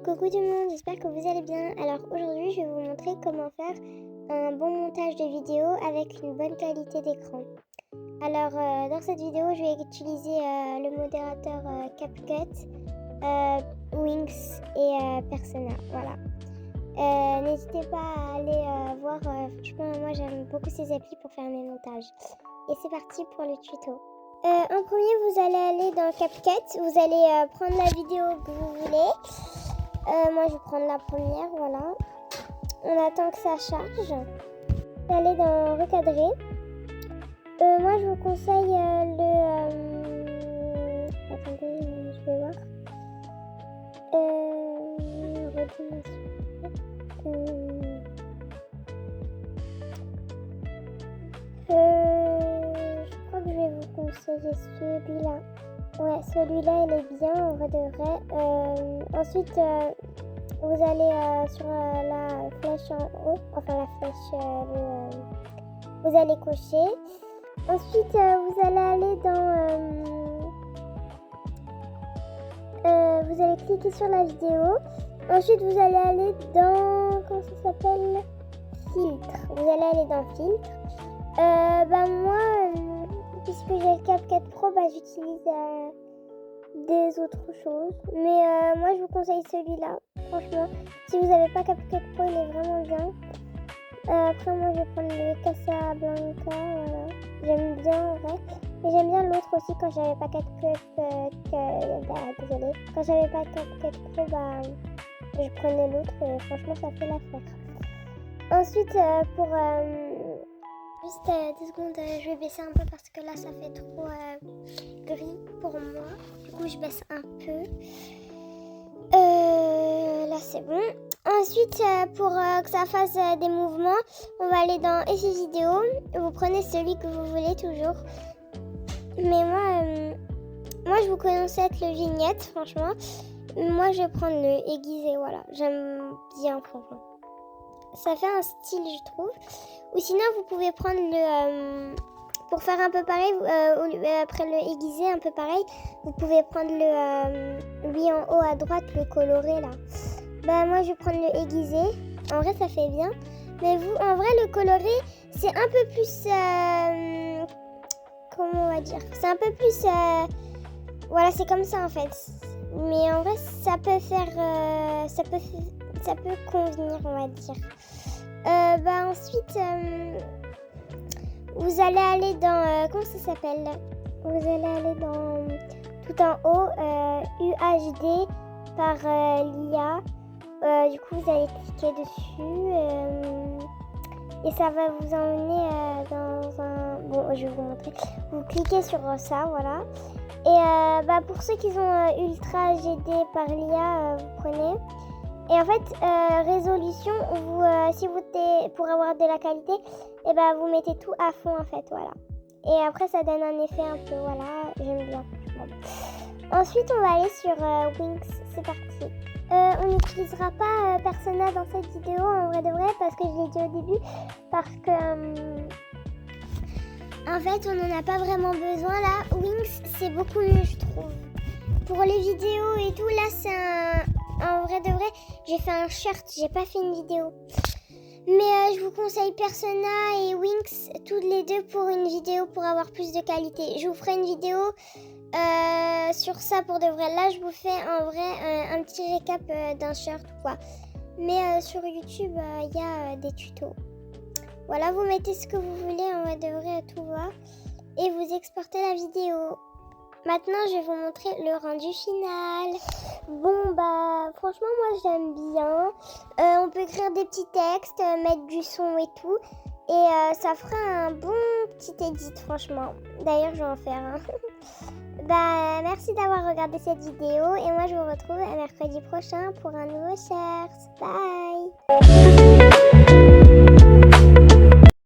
Coucou tout le monde, j'espère que vous allez bien. Alors aujourd'hui, je vais vous montrer comment faire un bon montage de vidéo avec une bonne qualité d'écran. Alors dans cette vidéo, je vais utiliser le modérateur CapCut, Wings et Persona. Voilà. N'hésitez pas à aller voir, franchement moi j'aime beaucoup ces applis pour faire mes montages. Et c'est parti pour le tuto. En premier, vous allez aller dans CapCut, vous allez prendre la vidéo que vous voulez. Moi je vais prendre la première, voilà. On attend que ça charge. Vous allez dans recadrer. Moi je vous conseille attendez, je vais voir. Redis-moi je crois que je vais vous conseiller celui-là. Ouais, celui-là il est bien en vrai de vrai. Ensuite, vous allez sur la flèche en haut, enfin la flèche, vous allez cocher. Ensuite, vous allez aller vous allez cliquer sur la vidéo. Ensuite, vous allez aller dans, comment ça s'appelle, filtre. Vous allez aller dans filtre. Moi, puisque j'ai le CapCut Pro, j'utilise des autres choses. Mais moi, je vous conseille celui-là. Franchement, si vous n'avez pas CapCut Pro, il est vraiment bien. Après, moi, je vais prendre le Casablanca. Voilà. J'aime bien en vrai. Mais j'aime bien l'autre aussi quand j'avais pas CapCut. Désolée. Quand j'avais pas CapCut Pro, je prenais l'autre et franchement, ça fait l'affaire. Ensuite, pour juste 2 secondes, je vais baisser un peu parce que là ça fait trop gris pour moi. Du coup, je baisse un peu. Là c'est bon. Ensuite, pour que ça fasse des mouvements, on va aller dans Effets vidéo. Vous prenez celui que vous voulez toujours. Mais moi je vous conseille le vignette, franchement. Moi je vais prendre le aiguisé, voilà. J'aime bien, franchement. Ça fait un style, je trouve. Ou sinon, vous pouvez prendre le... pour faire un peu pareil, après le aiguisé, un peu pareil, vous pouvez prendre lui en haut à droite, le coloré, là. Moi, je vais prendre le aiguisé. En vrai, ça fait bien. Mais vous, en vrai, le coloré, c'est un peu plus... comment on va dire ? C'est un peu plus... voilà, c'est comme ça, en fait. Mais en vrai, ça peut faire... ça peut convenir, on va dire. Ensuite, vous allez aller dans... comment ça s'appelle ? Vous allez aller dans... tout en haut, UHD par l'IA. Du coup, vous allez cliquer dessus. Et ça va vous emmener dans un... Bon, je vais vous montrer. Vous cliquez sur ça, voilà. Et pour ceux qui ont Ultra GD par l'IA, vous prenez... Et en fait, résolution, si vous pour avoir de la qualité, vous mettez tout à fond en fait, voilà. Et après, ça donne un effet un peu, voilà, j'aime bien. Ensuite, on va aller sur Wings, c'est parti. On n'utilisera pas Persona dans cette vidéo, en vrai de vrai, parce que je l'ai dit au début, parce que, en fait, on n'en a pas vraiment besoin là. Wings, c'est beaucoup mieux, je trouve. Pour les vidéos et tout, là, c'est en vrai de vrai, j'ai fait un shirt, j'ai pas fait une vidéo. Mais je vous conseille Persona et Wings, toutes les deux pour une vidéo pour avoir plus de qualité. Je vous ferai une vidéo sur ça pour de vrai. Là, je vous fais en vrai un petit récap d'un shirt ou quoi. Mais sur YouTube, il y a des tutos. Voilà, vous mettez ce que vous voulez, en vrai de vrai, tout va. Et vous exportez la vidéo. Maintenant, je vais vous montrer le rendu final. Bon, franchement, moi, j'aime bien. On peut écrire des petits textes, mettre du son et tout. Et ça fera un bon petit edit, franchement. D'ailleurs, je vais en faire un. Merci d'avoir regardé cette vidéo. Et moi, je vous retrouve mercredi prochain pour un nouveau share. Bye.